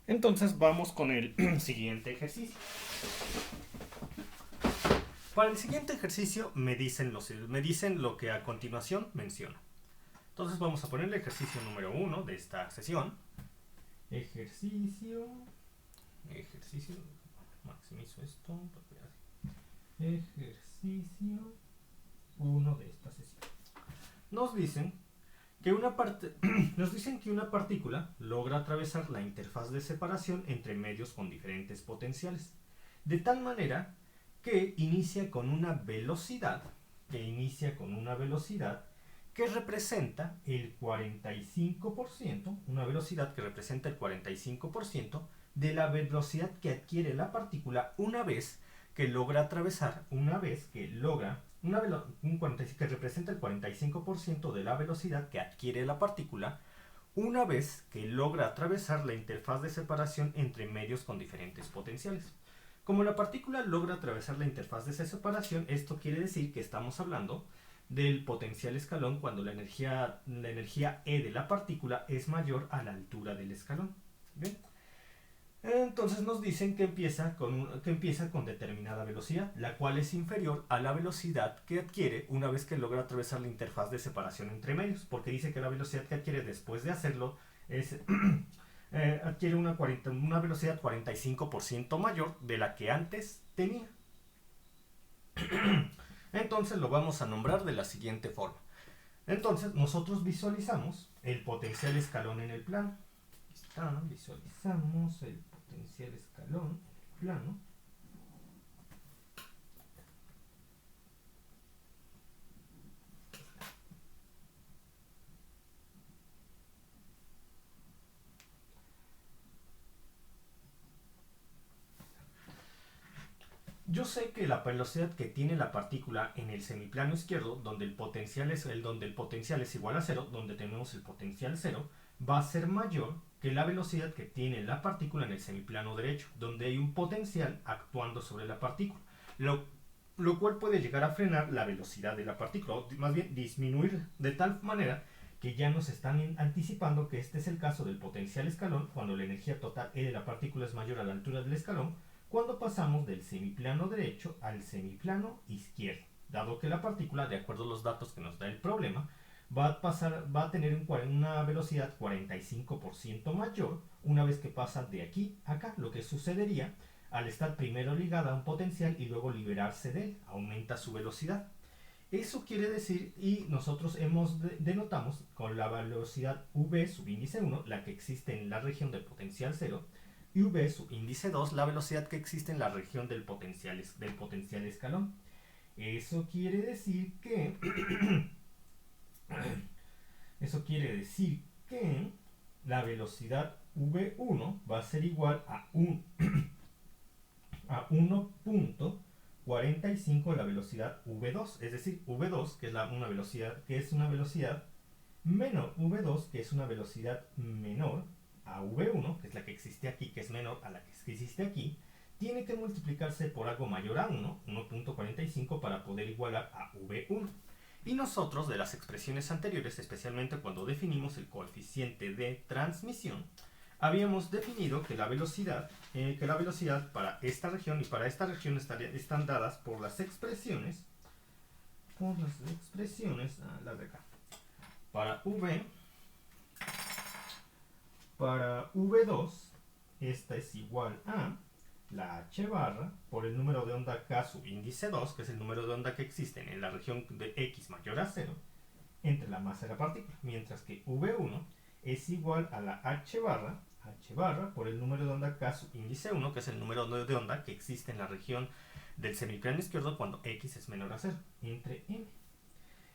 Entonces vamos con el siguiente ejercicio. Para el siguiente ejercicio me dicen lo que a continuación menciono. Entonces vamos a poner el ejercicio número 1 de esta sesión. Ejercicio, maximizo esto, ejercicio 1 de esta sesión. Nos dicen que nos dicen que una partícula logra atravesar la interfaz de separación entre medios con diferentes potenciales, de tal manera que inicia con una velocidad que representa el 45%, una velocidad que representa el 45% de la velocidad que adquiere la partícula una vez que logra atravesar, que representa el 45% de la velocidad que adquiere la partícula una vez que logra atravesar la interfaz de separación entre medios con diferentes potenciales. Como la partícula logra atravesar la interfaz de separación, esto quiere decir que estamos hablando del potencial escalón cuando la energía E de la partícula es mayor a la altura del escalón. ¿Bien? Entonces nos dicen que empieza con determinada velocidad, la cual es inferior a la velocidad que adquiere una vez que logra atravesar la interfaz de separación entre medios, porque dice que la velocidad que adquiere después de hacerlo es adquiere una velocidad 45% mayor de la que antes tenía. Entonces lo vamos a nombrar de la siguiente forma. Entonces nosotros visualizamos el potencial escalón en el plano. Visualizamos el potencial escalón en el plano. Yo sé que la velocidad que tiene la partícula en el semiplano izquierdo, donde el potencial es igual a cero, donde tenemos el potencial cero, va a ser mayor que la velocidad que tiene la partícula en el semiplano derecho, donde hay un potencial actuando sobre la partícula, lo cual puede llegar a frenar la velocidad de la partícula, o más bien disminuir de tal manera que ya nos están anticipando que este es el caso del potencial escalón cuando la energía total E de la partícula es mayor a la altura del escalón, cuando pasamos del semiplano derecho al semiplano izquierdo, dado que la partícula, de acuerdo a los datos que nos da el problema, va a tener una velocidad 45% mayor una vez que pasa de aquí a acá. Lo que sucedería al estar primero ligada a un potencial y luego liberarse de él, aumenta su velocidad. Eso quiere decir, y nosotros denotamos con la velocidad v subíndice 1, la que existe en la región del potencial 0, y v subíndice 2, la velocidad que existe en la región del potencial escalón. Eso quiere decir que la velocidad v1 va a ser igual a 1.45 de la velocidad v2, es decir, v2 que es una velocidad menor, v2 que es una velocidad menor a v1, que es la que existe aquí, que es menor a la que existe aquí, tiene que multiplicarse por algo mayor a 1, 1.45, para poder igualar a v1. Y nosotros, de las expresiones anteriores, especialmente cuando definimos el coeficiente de transmisión, habíamos definido que la velocidad para esta región y para esta región están dadas por las expresiones, las de acá. Para v2, esta es igual a la h barra por el número de onda k subíndice 2, que es el número de onda que existen en la región de x mayor a 0, entre la masa de la partícula, mientras que v1 es igual a la h barra por el número de onda k subíndice 1, que es el número de onda que existe en la región del semiplano izquierdo cuando x es menor a 0, entre m.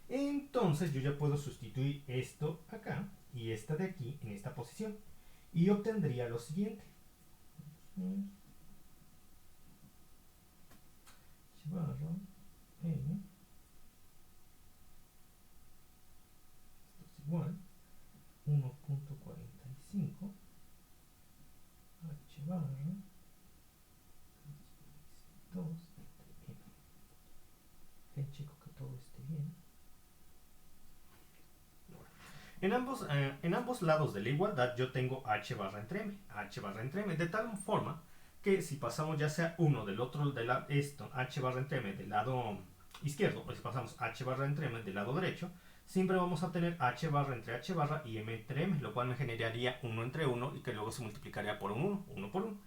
Entonces yo ya puedo sustituir esto acá y esta de aquí en esta posición y obtendría lo siguiente. Barra m, esto es igual 1.45 h barra 2 entre m. Checo que todo esté bien. En ambos lados de la igualdad yo tengo h barra entre m, de tal forma que si pasamos ya sea uno del otro, esto, h barra entre m del lado izquierdo, o si pasamos h barra entre m del lado derecho, siempre vamos a tener h barra entre h barra y m entre m, lo cual me generaría 1 entre 1 y que luego se multiplicaría por un 1 por 1.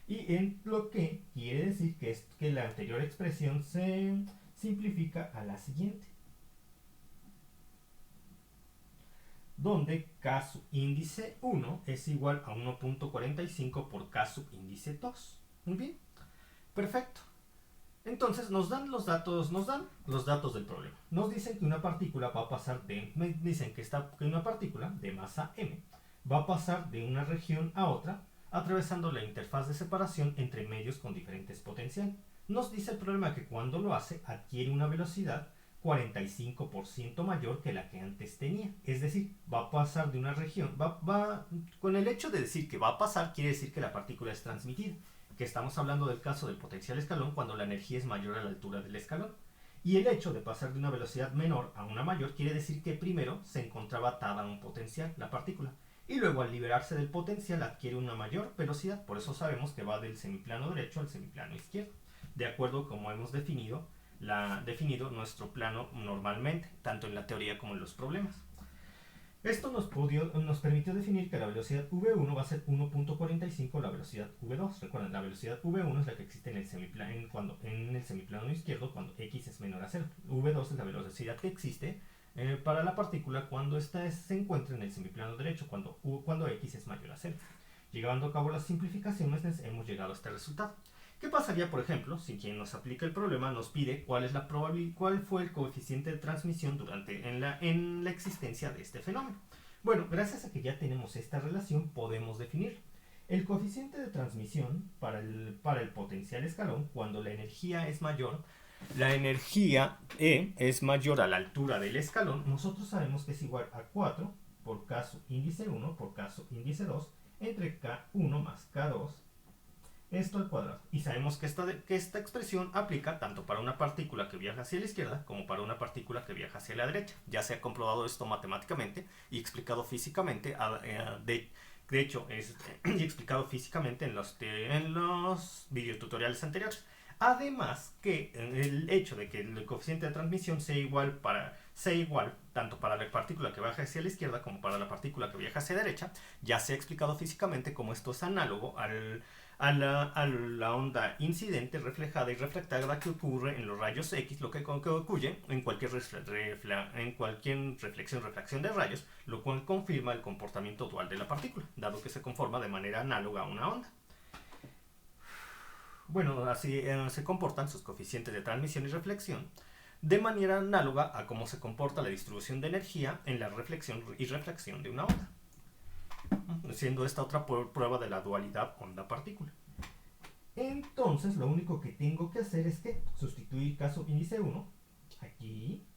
Y en lo que quiere decir que la anterior expresión se simplifica a la siguiente, donde K sub índice 1 es igual a 1.45 por K sub índice 2. Muy bien, perfecto. Entonces nos dan los datos del problema. Nos dicen que una partícula va a pasar que una partícula de masa m va a pasar de una región a otra atravesando la interfaz de separación entre medios con diferentes potenciales. Nos dice el problema que cuando lo hace adquiere una velocidad 45% mayor que la que antes tenía. Es decir, va a pasar de una región, con el hecho de decir que va a pasar, quiere decir que la partícula es transmitida, que estamos hablando del caso del potencial escalón cuando la energía es mayor a la altura del escalón. Y el hecho de pasar de una velocidad menor a una mayor quiere decir que primero se encontraba atada a un potencial, la partícula, y luego al liberarse del potencial adquiere una mayor velocidad. Por eso sabemos que va del semiplano derecho al semiplano izquierdo, de acuerdo como hemos definido nuestro plano normalmente, tanto en la teoría como en los problemas. Esto nos permitió definir que la velocidad v1 va a ser 1.45 la velocidad v2. Recuerden, la velocidad v1 es la que existe en el semiplano izquierdo cuando x es menor a 0. v2 es la velocidad que existe para la partícula cuando ésta se encuentra en el semiplano derecho, cuando x es mayor a 0. Llevando a cabo las simplificaciones hemos llegado a este resultado. ¿Qué pasaría, por ejemplo, si quien nos aplica el problema nos pide cuál fue el coeficiente de transmisión en la existencia de este fenómeno? Bueno, gracias a que ya tenemos esta relación, podemos definir el coeficiente de transmisión para el potencial escalón cuando la energía es mayor. La energía E es mayor a la altura del escalón. Nosotros sabemos que es igual a 4 por K sub índice 1 por K sub índice 2 entre K1 más K2. Esto al cuadrado. Y sabemos que esta expresión aplica tanto para una partícula que viaja hacia la izquierda como para una partícula que viaja hacia la derecha. Ya se ha comprobado esto matemáticamente y explicado físicamente. De hecho, y explicado físicamente en los videotutoriales anteriores. Además que el hecho de que el coeficiente de transmisión sea igual tanto para la partícula que viaja hacia la izquierda como para la partícula que viaja hacia la derecha, ya se ha explicado físicamente cómo esto es análogo a la onda incidente, reflejada y refractada que ocurre en los rayos X, lo que ocurre en cualquier reflexión de rayos, lo cual confirma el comportamiento dual de la partícula, dado que se conforma de manera análoga a una onda. Bueno, así se comportan sus coeficientes de transmisión y reflexión de manera análoga a cómo se comporta la distribución de energía en la reflexión y refracción de una onda, siendo esta otra prueba de la dualidad onda-partícula. Entonces lo único que tengo que hacer es que sustituir K sub índice 1 aquí,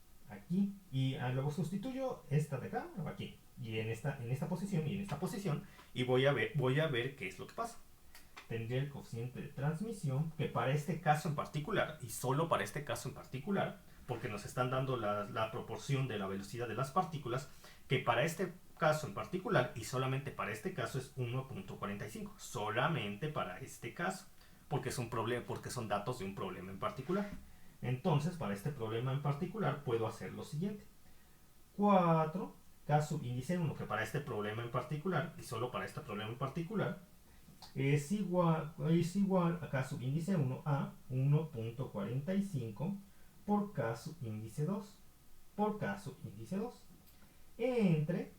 y luego sustituyo esta de acá aquí, y en esta posición y en esta posición, y voy a ver qué es lo que pasa. Tendría el coeficiente de transmisión, que para este caso en particular, y solo para este caso en particular, porque nos están dando la proporción de la velocidad de las partículas, que para este caso en particular y solamente para este caso es 1.45, solamente para este caso, porque son datos de un problema en particular. Entonces, para este problema en particular puedo hacer lo siguiente: 4 K sub índice 1, que para este problema en particular y solo para este problema en particular es igual a K sub índice 1 a 1.45 por K sub índice 2 entre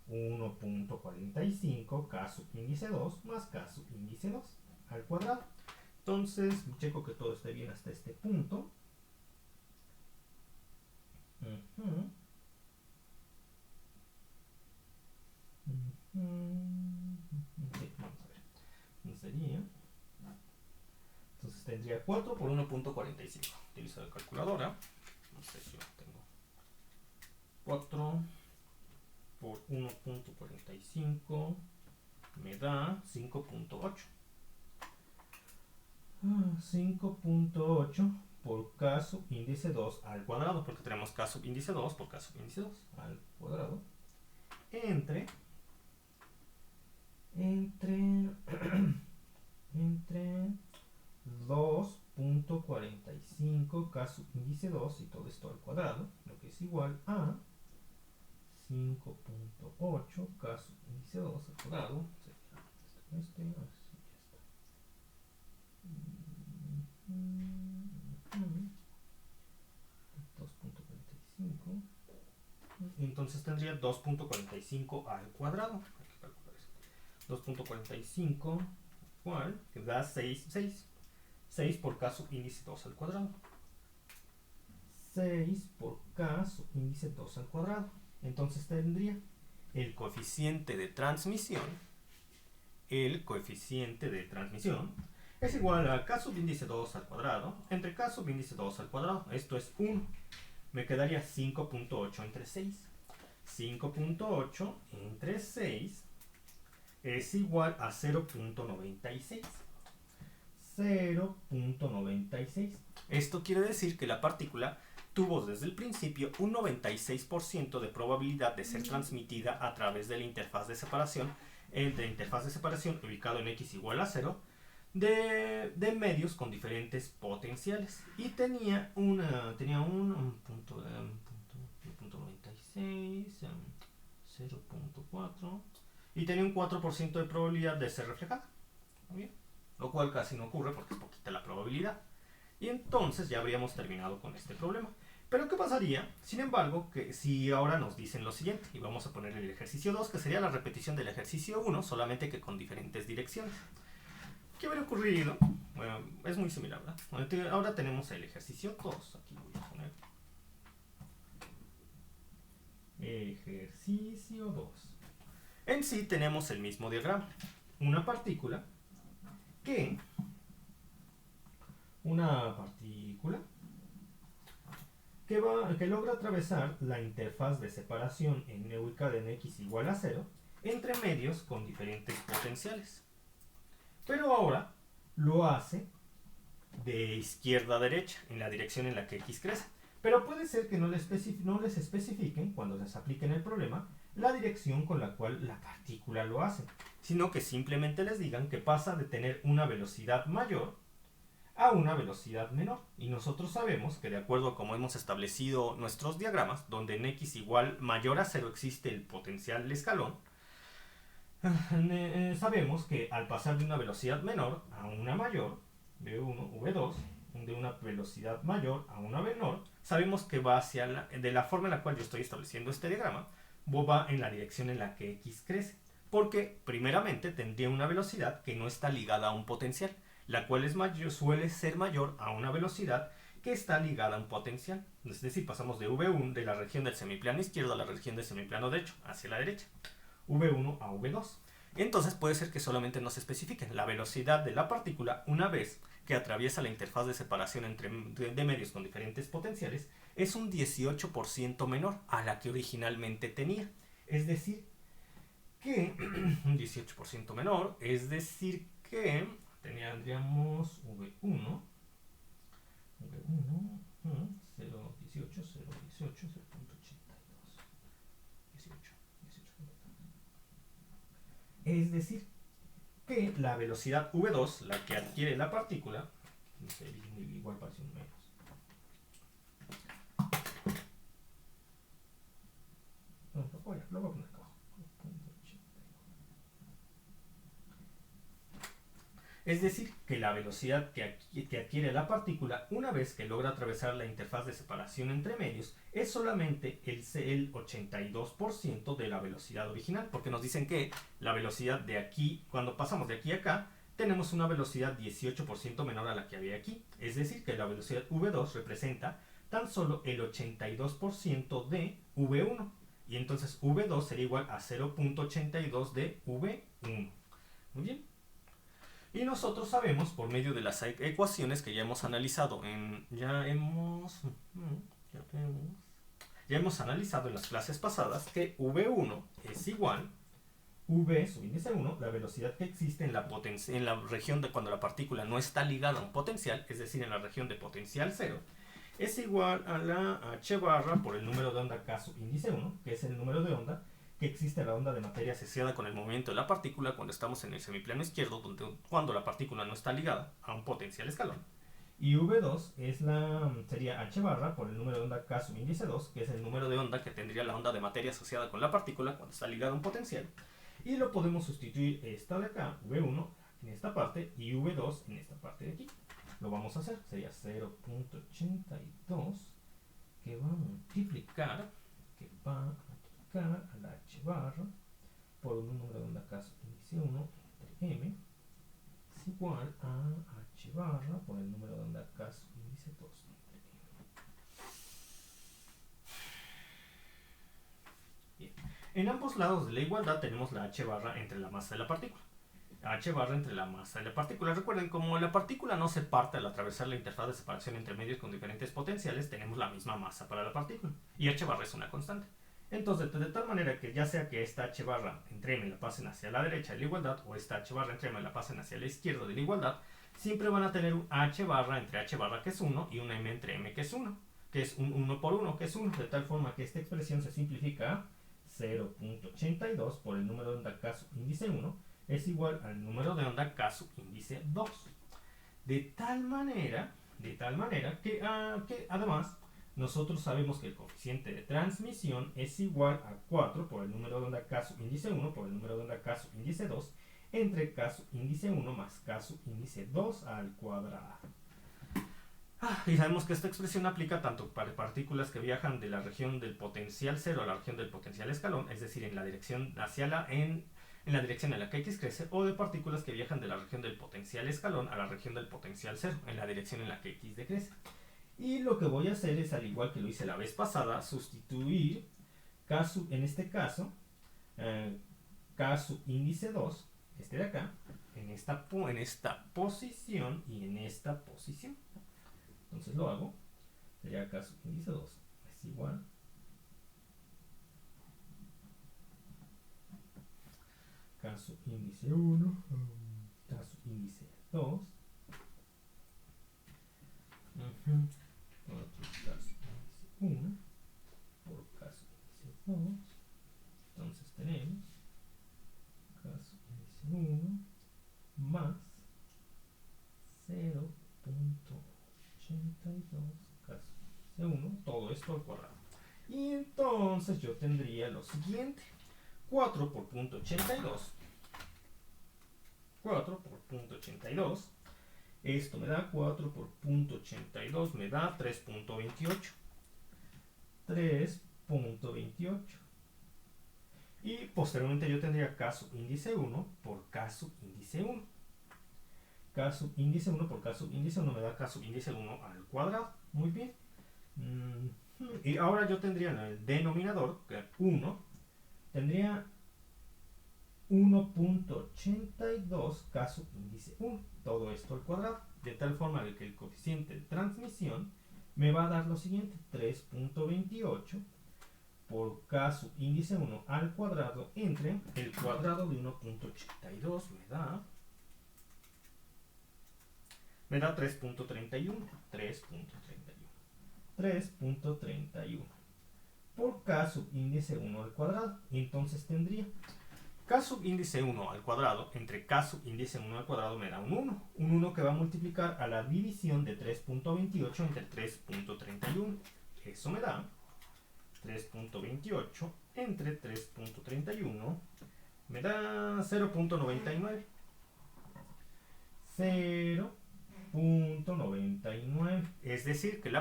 1.45 K sub índice 2 más K sub índice 2 al cuadrado. Entonces, checo que todo esté bien hasta este punto. Sí, vamos a ver. Sería. Entonces tendría 4 por 1.45. Utilizo la calculadora. No sé si yo tengo 4 por 1.45 me da 5.8. 5.8 por K sub índice 2 al cuadrado, porque tenemos K sub índice 2 por K sub índice 2 al cuadrado. entre 2.45 K sub índice 2 y todo esto al cuadrado, lo que es igual a 5.8 K sub índice 2 al cuadrado. Así ya está. 2.45. Entonces tendría 2.45 al cuadrado. Hay que calcular eso. 2.45 igual, que da 6 por K sub índice 2 al cuadrado. 6 por K sub índice 2 al cuadrado. Entonces tendría el coeficiente de transmisión. El coeficiente de transmisión es igual a K sub índice 2 al cuadrado entre K sub índice 2 al cuadrado. Esto es 1. Me quedaría 5.8 entre 6. 5.8 entre 6 es igual a 0.96. 0.96. Esto quiere decir que la partícula tuvo desde el principio un 96% de probabilidad de ser transmitida a través de la interfaz de separación, ubicado en x igual a 0, de medios con diferentes potenciales. Y tenía un punto 96, 0.4, y tenía un 4% de probabilidad de ser reflejada. ¿Muy bien? Lo cual casi no ocurre porque es poquita la probabilidad. Y entonces ya habríamos terminado con este problema. Pero ¿qué pasaría, sin embargo, que si ahora nos dicen lo siguiente? Y vamos a poner el ejercicio 2, que sería la repetición del ejercicio 1, solamente que con diferentes direcciones. ¿Qué habría ocurrido? Bueno, es muy similar, ¿verdad? Ahora tenemos el ejercicio 2. Aquí voy a poner ejercicio 2. En sí tenemos el mismo diagrama. Una partícula que logra atravesar la interfaz de separación ubicada en x igual a 0 entre medios con diferentes potenciales. Pero ahora lo hace de izquierda a derecha, en la dirección en la que x crece. Pero puede ser que no les especifiquen, cuando les apliquen el problema, la dirección con la cual la partícula lo hace, sino que simplemente les digan que pasa de tener una velocidad mayor a una velocidad menor. Y nosotros sabemos que, de acuerdo a cómo hemos establecido nuestros diagramas, donde en x igual mayor a 0 existe el potencial escalón, sabemos que al pasar de una velocidad menor a una mayor, V1, V2, de una velocidad mayor a una menor, sabemos que va hacia de la forma en la cual yo estoy estableciendo este diagrama, va en la dirección en la que x crece. Porque, primeramente, tendría una velocidad que no está ligada a un potencial, la cual suele ser mayor a una velocidad que está ligada a un potencial. Es decir, pasamos de V1, de la región del semiplano izquierdo a la región del semiplano derecho, hacia la derecha. V1 a V2. Entonces puede ser que solamente nos especifiquen la velocidad de la partícula una vez que atraviesa la interfaz de separación de medios con diferentes potenciales, es un 18% menor a la que originalmente tenía. Es decir, que un 18% menor, es decir que tendríamos V1, 0.18, 0.18, 0.82, 18. Es decir, que la velocidad V2, la que adquiere la partícula, igual parece un menos. Lo voy a poner acá abajo. Es decir, que la velocidad que adquiere la partícula una vez que logra atravesar la interfaz de separación entre medios es solamente el 82% de la velocidad original, porque nos dicen que la velocidad de aquí, cuando pasamos de aquí a acá, tenemos una velocidad 18% menor a la que había aquí. Es decir, que la velocidad V2 representa tan solo el 82% de V1. Y entonces V2 sería igual a 0.82 de V1. Muy bien. Y nosotros sabemos, por medio de las ecuaciones que ya hemos analizado ya hemos analizado en las clases pasadas, que V1 es igual V sub índice 1, la velocidad que existe en la región de cuando la partícula no está ligada a un potencial, es decir, en la región de potencial 0, es igual a la h barra por el número de onda K sub índice 1, que es el número de onda que existe la onda de materia asociada con el movimiento de la partícula cuando estamos en el semiplano izquierdo, cuando la partícula no está ligada a un potencial escalón. Y V2 sería h barra por el número de onda K sub índice 2, que es el número de onda que tendría la onda de materia asociada con la partícula cuando está ligada a un potencial. Y lo podemos sustituir esta de acá, V1, en esta parte, y V2 en esta parte de aquí. Lo vamos a hacer, sería 0.82, que va a multiplicar a la h barra por un número de onda K sub índice 1 entre m, es igual a h barra por el número de onda K sub índice 2 entre m. Bien. En ambos lados de la igualdad tenemos la h barra entre la masa de la partícula. H barra entre la masa de la partícula. Recuerden, como la partícula no se parte al atravesar la interfaz de separación entre medios con diferentes potenciales, tenemos la misma masa para la partícula. Y h barra es una constante. Entonces, de tal manera que ya sea que esta h barra entre m la pasen hacia la derecha de la igualdad o esta h barra entre m la pasen hacia la izquierda de la igualdad, siempre van a tener un h barra entre h barra que es 1 y una m entre m que es 1, que es un 1 por 1 que es 1, de tal forma que esta expresión se simplifica a 0.82 por el número de onda K sub índice 1 es igual al número de onda K sub índice 2. De tal manera que además nosotros sabemos que el coeficiente de transmisión es igual a 4 por el número de onda K sub índice 1 por el número de onda K sub índice 2 entre K sub índice 1 más K sub índice 2 al cuadrado. Y sabemos que esta expresión aplica tanto para partículas que viajan de la región del potencial cero a la región del potencial escalón, es decir, en la dirección en la dirección en la que x crece, o de partículas que viajan de la región del potencial escalón a la región del potencial cero, en la dirección en la que x decrece. Y lo que voy a hacer es, al igual que lo hice la vez pasada, sustituir en este caso, K sub índice 2, este de acá, en esta posición y en esta posición. Entonces lo hago, sería K sub índice 2 es igual K sub índice 1, K sub índice 2, por K sub índice 1 por K sub índice 2, entonces tenemos K sub índice 1 más 0.82 K sub índice 1, todo esto al cuadrado. Y entonces yo tendría lo siguiente: 4 por punto 82. 4 por punto 82. Esto me da 4 por punto 82, me da 3.28. 3.28. Y posteriormente yo tendría K sub índice 1 por K sub índice 1. K sub índice 1 por K sub índice 1 me da K sub índice 1 al cuadrado. Muy bien. Y ahora yo tendría en el denominador, que 1, tendría 1.82 K sub índice 1. Todo esto al cuadrado. De tal forma que el coeficiente de transmisión me va a dar lo siguiente: 3.28 por K sub índice 1 al cuadrado entre el cuadrado de 1.82 me da 3.31. 3.31 por K sub índice 1 al cuadrado. Y entonces tendría K sub índice 1 al cuadrado entre K sub índice 1 al cuadrado me da un 1. Un 1 que va a multiplicar a la división de 3.28 entre 3.31. Eso me da 3.28 entre 3.31. Me da 0.99. 0.99. Es decir, que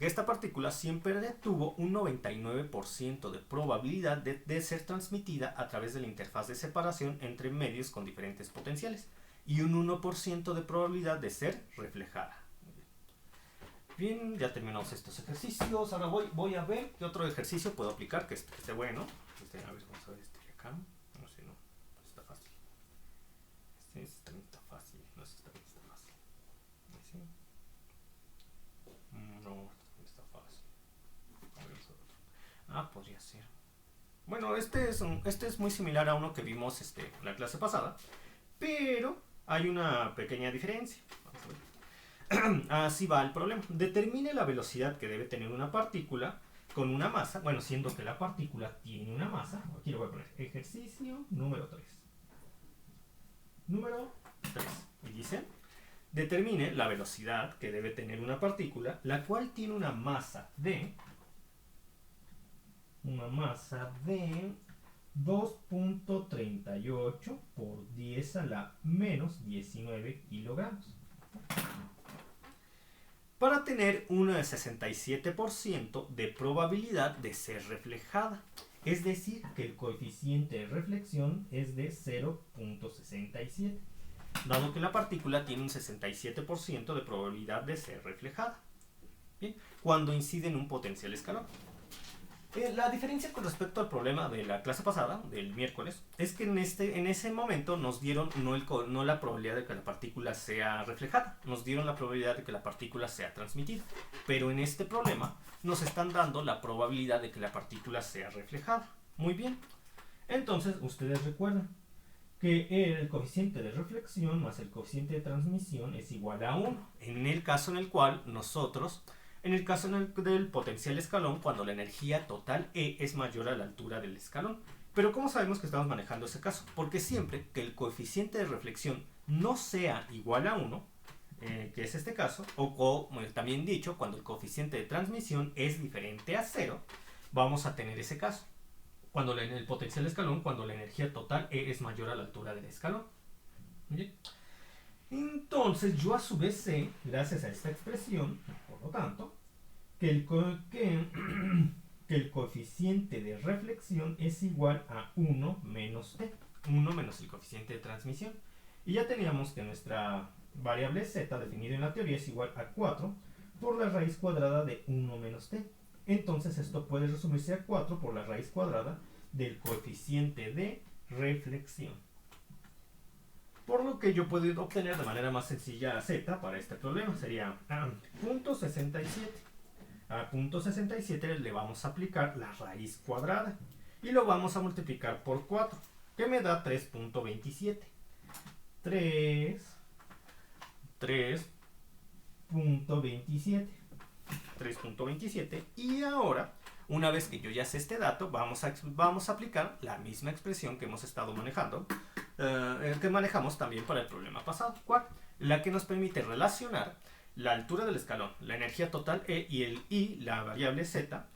esta partícula siempre tuvo un 99% de probabilidad de ser transmitida a través de la interfaz de separación entre medios con diferentes potenciales y un 1% de probabilidad de ser reflejada. Bien, ya terminamos estos ejercicios. Ahora voy a ver qué otro ejercicio puedo aplicar que esté bueno. A ver, vamos a ver este de acá. No sé, no está fácil. Este también está fácil. No sé, también está fácil. ¿Sí? No, está fácil. A ver, otro. Podría ser. Bueno, este es muy similar a uno que vimos la clase pasada, pero hay una pequeña diferencia. Vamos a ver. Así va el problema. Determine la velocidad que debe tener una partícula con una masa, bueno, siendo que la partícula tiene una masa, aquí le voy a poner ejercicio número 3. Número 3. Y dice, determine la velocidad que debe tener una partícula, la cual tiene una masa de 2.38 por 10 a la menos 19 kilogramos. Para tener un 67% de probabilidad de ser reflejada. Es decir, que el coeficiente de reflexión es de 0.67, dado que la partícula tiene un 67% de probabilidad de ser reflejada. Bien, cuando incide en un potencial escalón. La diferencia con respecto al problema de la clase pasada, del miércoles, es que en ese momento nos dieron no la probabilidad de que la partícula sea reflejada, nos dieron la probabilidad de que la partícula sea transmitida. Pero en este problema nos están dando la probabilidad de que la partícula sea reflejada. Muy bien. Entonces, ustedes recuerdan que el coeficiente de reflexión más el coeficiente de transmisión es igual a 1. En el caso en el cual nosotros... En el caso del potencial escalón, cuando la energía total E es mayor a la altura del escalón. Pero ¿cómo sabemos que estamos manejando ese caso? Porque siempre que el coeficiente de reflexión no sea igual a 1, que es este caso, o como también dicho, cuando el coeficiente de transmisión es diferente a 0, vamos a tener ese caso. Cuando en el potencial escalón, cuando la energía total E es mayor a la altura del escalón. ¿Bien? Entonces yo a su vez sé, gracias a esta expresión, por lo tanto, que el coeficiente de reflexión es igual a 1 menos t, 1 menos el coeficiente de transmisión. Y ya teníamos que nuestra variable z definida en la teoría es igual a 4 por la raíz cuadrada de 1 menos t. Entonces esto puede resumirse a 4 por la raíz cuadrada del coeficiente de reflexión. Por lo que yo puedo obtener de manera más sencilla z para este problema. Sería 0.67. A 0.67 le vamos a aplicar la raíz cuadrada. Y lo vamos a multiplicar por 4. Que me da 3.27. 3.27. 3.27. Y ahora, una vez que yo ya sé este dato, vamos a aplicar la misma expresión que hemos estado manejando. Que manejamos también para el problema pasado. ¿Cuál? La que nos permite relacionar la altura del escalón, la energía total E y la variable Z,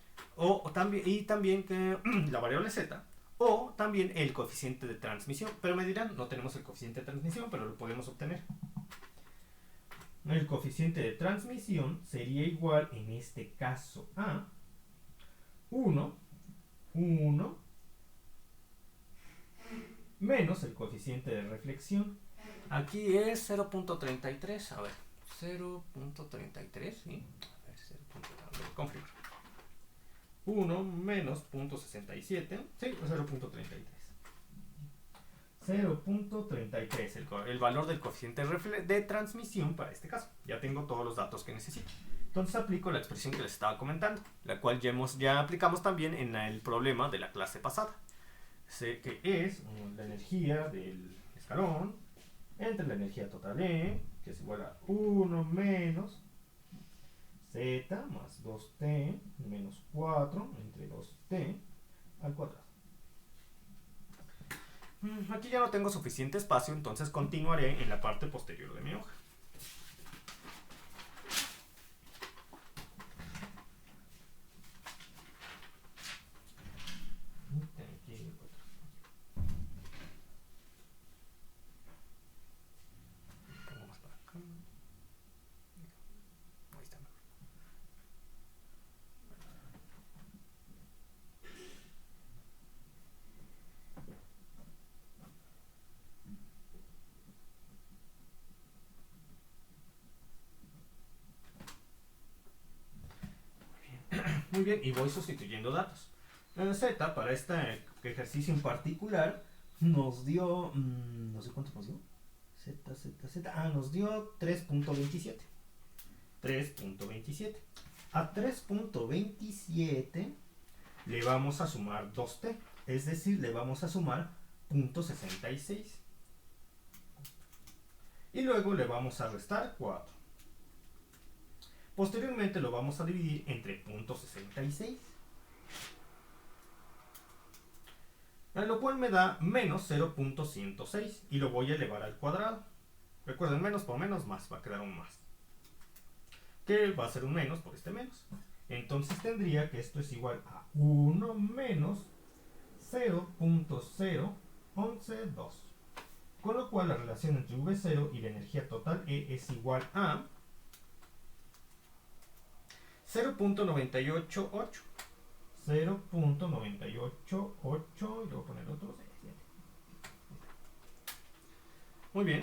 y también que la variable Z, o también el coeficiente de transmisión. Pero me dirán, no tenemos el coeficiente de transmisión, pero lo podemos obtener. El coeficiente de transmisión sería igual en este caso a 1 menos el coeficiente de reflexión. Aquí es 0.33. A ver, 0.33, ¿sí? A ver, 0.33, confirmo. 1 menos 0.67, sí, 0.33. 0.33, el valor del coeficiente de transmisión para este caso. Ya tengo todos los datos que necesito. Entonces aplico la expresión que les estaba comentando, la cual ya aplicamos también en el problema de la clase pasada. Sé que es la energía del escalón entre la energía total E, que es igual a 1 menos z más 2t menos 4 entre 2t al cuadrado. Aquí ya no tengo suficiente espacio, entonces continuaré en la parte posterior de mi hoja. Muy bien, y voy sustituyendo datos. Z, para este ejercicio en particular, nos dio... no sé cuánto nos dio. Z. Nos dio 3.27. 3.27. A 3.27 le vamos a sumar 2t. Es decir, le vamos a sumar 0.66. Y luego le vamos a restar 4. Posteriormente lo vamos a dividir entre 0.66. lo cual me da menos 0.106 y lo voy a elevar al cuadrado. Recuerden, menos por menos más, va a quedar un más, que va a ser un menos por este menos. Entonces tendría que esto es igual a 1 menos 0.0112, con lo cual la relación entre V0 y la energía total E es igual a 0.988. 0.988 y luego poner otro 6. Muy bien.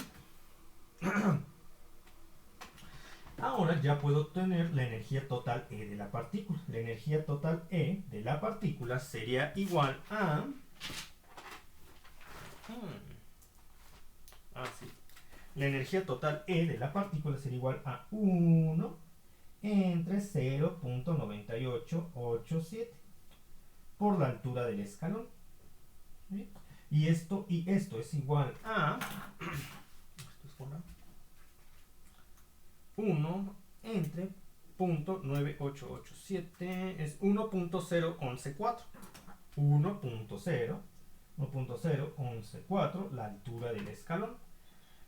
Ahora ya puedo obtener la energía total E de la partícula. La energía total E de la partícula sería igual a... sí. La energía total E de la partícula sería igual a 1 entre 0.9887 por la altura del escalón. ¿Sí? Y esto es igual a 1 entre 0.9887 es 1.0114. 1.0114 la altura del escalón.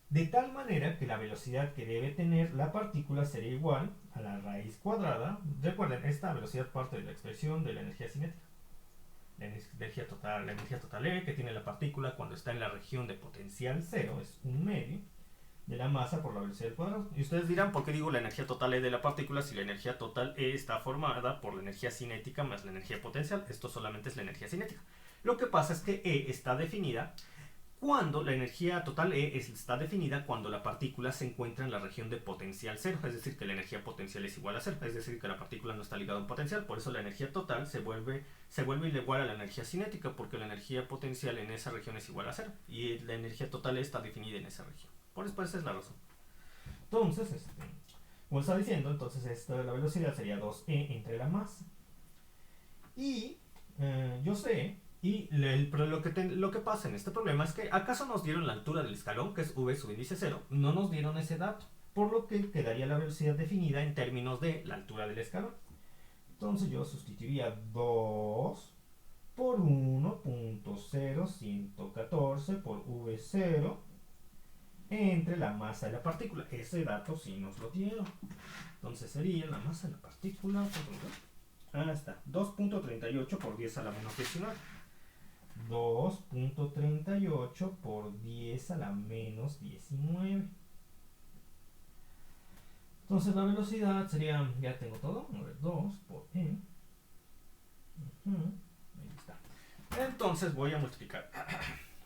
De tal manera que la velocidad que debe tener la partícula sería igual a la raíz cuadrada. Recuerden, esta velocidad parte de la expresión de la energía cinética. La energía total E que tiene la partícula cuando está en la región de potencial cero es 1/2 de la masa por la velocidad al cuadrado. Y ustedes dirán, ¿por qué digo la energía total E de la partícula si la energía total E está formada por la energía cinética más la energía potencial? Esto solamente es la energía cinética. Lo que pasa es que E está definida cuando la energía total E está definida cuando la partícula se encuentra en la región de potencial cero, es decir, que la energía potencial es igual a cero, es decir, que la partícula no está ligada a un potencial, por eso la energía total se vuelve igual a la energía cinética, porque la energía potencial en esa región es igual a cero, y la energía total E está definida en esa región. Por eso esa es la razón. Entonces, como está diciendo, entonces la velocidad sería 2e entre la masa. Y yo sé... pero lo que pasa en este problema es que ¿acaso nos dieron la altura del escalón, que es v subíndice 0? No nos dieron ese dato, por lo que quedaría la velocidad definida en términos de la altura del escalón. Entonces yo sustituiría 2 por 1.0114 por v0 entre la masa de la partícula. Ese dato sí nos lo dieron. Entonces sería la masa de la partícula... está, 2.38 por 10 a la menos 19. 2.38 por 10 a la menos 19. Entonces la velocidad sería, ya tengo todo, 2 por E. Ahí está. Entonces voy a multiplicar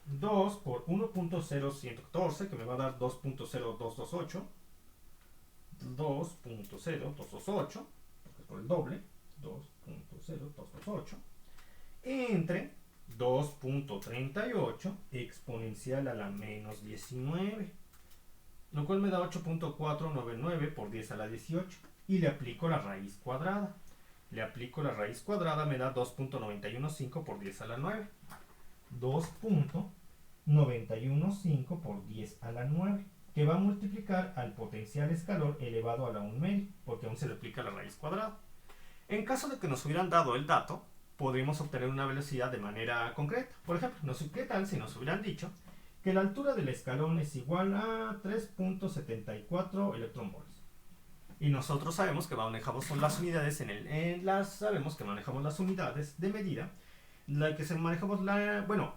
2 por 1.0114, que me va a dar 2.0228. 2.0228, porque es por el doble, 2.0228, entre 2.38 exponencial a la menos 19, lo cual me da 8.499 por 10 a la 18, y le aplico la raíz cuadrada. Le aplico la raíz cuadrada, me da 2.915 por 10 a la 9. 2.915 por 10 a la 9, que va a multiplicar al potencial escalar elevado a la 1/2, porque aún se le aplica la raíz cuadrada. En caso de que nos hubieran dado el dato, podríamos obtener una velocidad de manera concreta. Por ejemplo, ¿qué tal si nos hubieran dicho que la altura del escalón es igual a 3.74 electronvolts? Y nosotros sabemos que manejamos las unidades sabemos que manejamos las unidades de medida.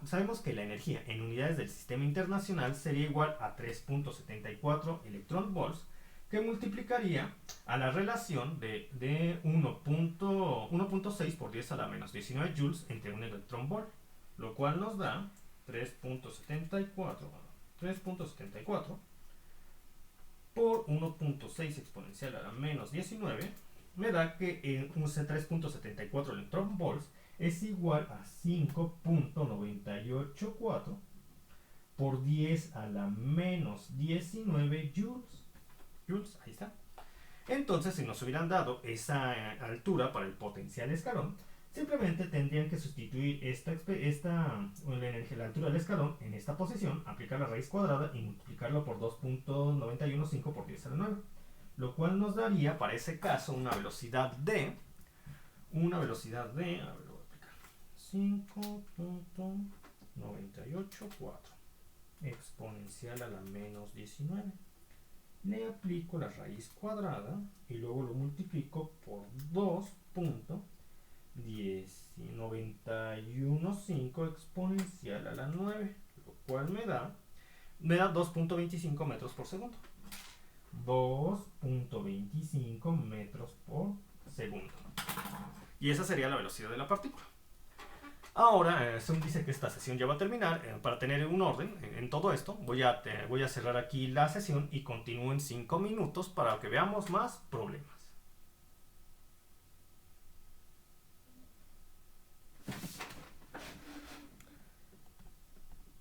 Sabemos que la energía en unidades del sistema internacional sería igual a 3.74 electronvolts, que multiplicaría a la relación de 1.6 por 10 a la menos 19 joules entre un electronvolt, lo cual nos da 3.74 por 1.6 exponencial a la menos 19, me da que 3.74 electronvolts es igual a 5.984 por 10 a la menos 19 joules. Ahí está. Entonces, si nos hubieran dado esa altura para el potencial escalón, simplemente tendrían que sustituir la altura del escalón en esta posición, aplicar la raíz cuadrada y multiplicarlo por 2.915 por 10 a la 9, lo cual nos daría para ese caso una velocidad de a ver, lo voy a aplicar, 5. 98,4 exponencial a la menos 19. Le aplico la raíz cuadrada y luego lo multiplico por 2.91,5 exponencial a la 9, lo cual me da 2.25 metros por segundo. 2.25 metros por segundo. Y esa sería la velocidad de la partícula. Ahora, Zoom dice que esta sesión ya va a terminar. Para tener un orden en todo esto, voy a cerrar aquí la sesión y continúo en 5 minutos para que veamos más problemas.